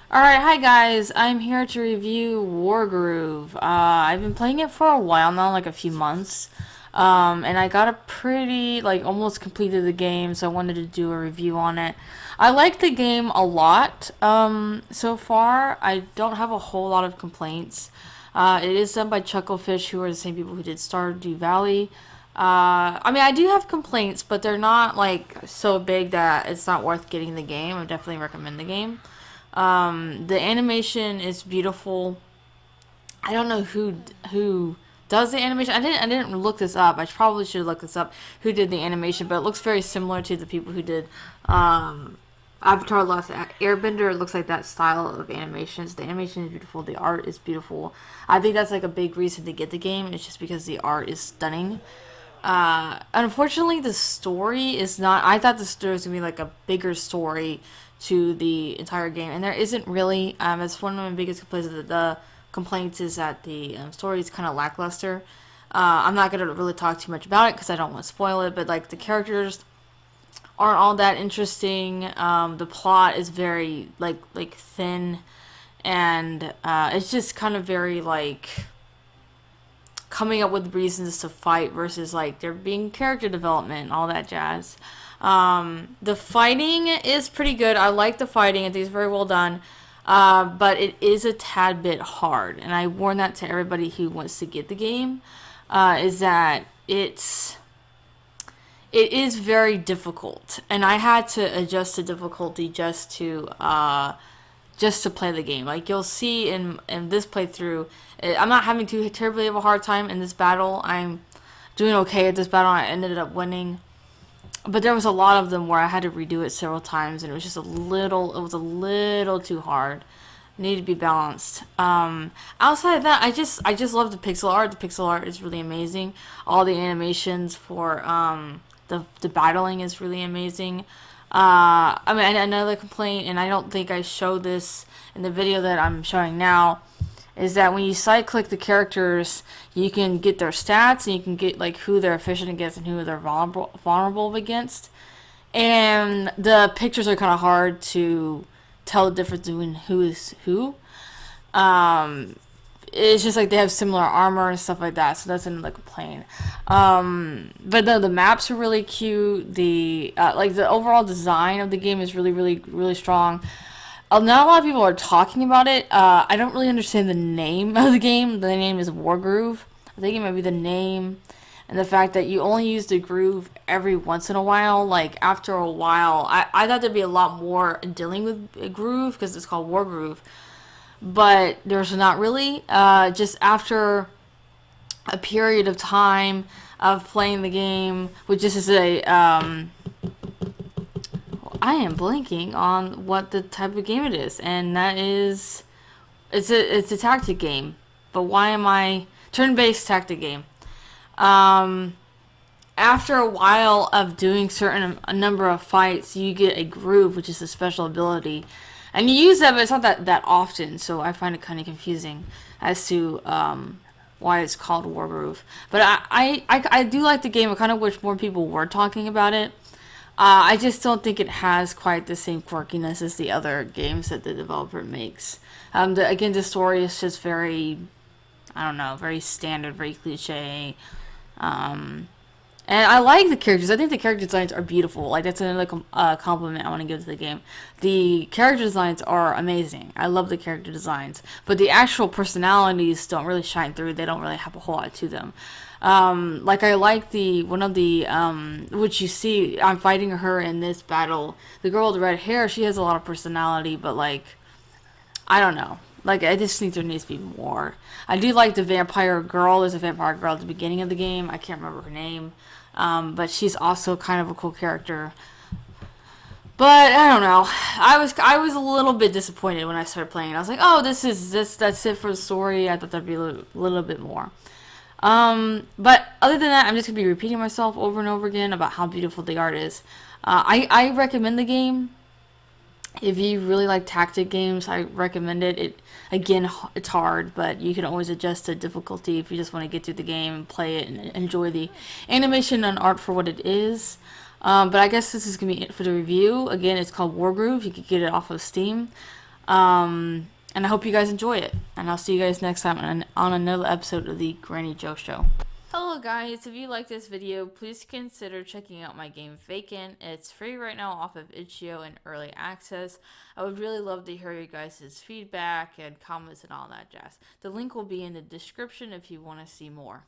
Alright, hi guys. I'm here to review Wargroove. I've been playing it for a while now, like a few months. And I got a pretty, like, almost completed the game, so I wanted to do a review on it. I like the game a lot, so far. I don't have a whole lot of complaints. It is done by Chucklefish, who are the same people who did Stardew Valley. I mean, I do have complaints, but they're not, like, so big that it's not worth getting the game. I definitely recommend the game. The animation is beautiful. I don't know who does the animation. I didn't look this up. I probably should look this up. Who did the animation? But it looks very similar to the people who did Avatar: Last Airbender. It looks like that style of animations. The animation is beautiful. The art is beautiful. I think that's like a big reason to get the game. It's just because the art is stunning. Unfortunately, the story is not. I thought the story was gonna be like a bigger story to the entire game, and there isn't really. It's one of my biggest complaints. The complaints is that the story is kind of lackluster. I'm not gonna really talk too much about it because I don't want to spoil it. But like the characters aren't all that interesting. The plot is very like thin, and it's just kind of very like coming up with reasons to fight versus like there being character development and all that jazz. The fighting is pretty good. I like the fighting. I think it's very well done. But it is a tad bit hard, and I warn that to everybody who wants to get the game. Is that it is very difficult, and I had to adjust the difficulty just to play the game. Like you'll see in this playthrough, I'm not having too terribly of a hard time in this battle. I'm doing okay at this battle. I ended up winning, but there was a lot of them where I had to redo it several times, and it was just it was a little too hard. Need to be balanced. Outside of that, I just love the pixel art. The pixel art is really amazing. All the animations for the battling is really amazing. I mean, another complaint, and I don't think I showed this in the video that I'm showing now, is that when you side click the characters, you can get their stats and you can get like who they're efficient against and who they're vulnerable against. And the pictures are kind of hard to tell the difference between who is who. Um, it's just like they have similar armor and stuff like that, so that's another complaint. But no, the maps are really cute. The like the overall design of the game is really strong. Not a lot of people are talking about it. I don't really understand the name of the game. The name is Wargroove. I think it might be the name, and the fact that you only use the groove every once in a while. Like after a while, I thought there'd be a lot more dealing with a groove because it's called Wargroove, but there's not really. Just after a period of time of playing the game, which this is a I am blanking on what the type of game it is, and that is it's a tactic game. But why am I turn-based tactic game? Um, After a while of doing a number of fights, you get a groove, which is a special ability, and you use that, but it's not that often. So I find it kind of confusing as to why it's called Wargroove. But I do like the game. I kind of wish more people were talking about it. I just don't think it has quite the same quirkiness as the other games that the developer makes. Again, the story is just very, I don't know, very standard, very cliche. Um, and I like the characters. I think the character designs are beautiful. Like that's another compliment I want to give to the game. The character designs are amazing. I love the character designs, but the actual personalities don't really shine through. They don't really have a whole lot to them. Like I like the one of the which you see. I'm fighting her in this battle. The girl with the red hair. She has a lot of personality, but like I don't know. Like I just think there needs to be more. I do like the vampire girl. There's a vampire girl at the beginning of the game. I can't remember her name, but she's also kind of a cool character. But I don't know. I was a little bit disappointed when I started playing. I was like, oh, that's it for the story. I thought there'd be a little bit more. But other than that, I'm just gonna be repeating myself over and over again about how beautiful the art is. I recommend the game. If you really like tactic games, I recommend it. It's hard, but you can always adjust the difficulty if you just want to get through the game and play it and enjoy the animation and art for what it is. But I guess this is gonna be it for the review. Again, it's called Wargroove. You can get it off of Steam. And I hope you guys enjoy it. And I'll see you guys next time on another episode of the Granny Joe Show. Hello guys, if you like this video, please consider checking out my game Vacant. It's free right now off of itch.io and early access. I would really love to hear you guys' feedback and comments and all that jazz. The link will be in the description if you want to see more.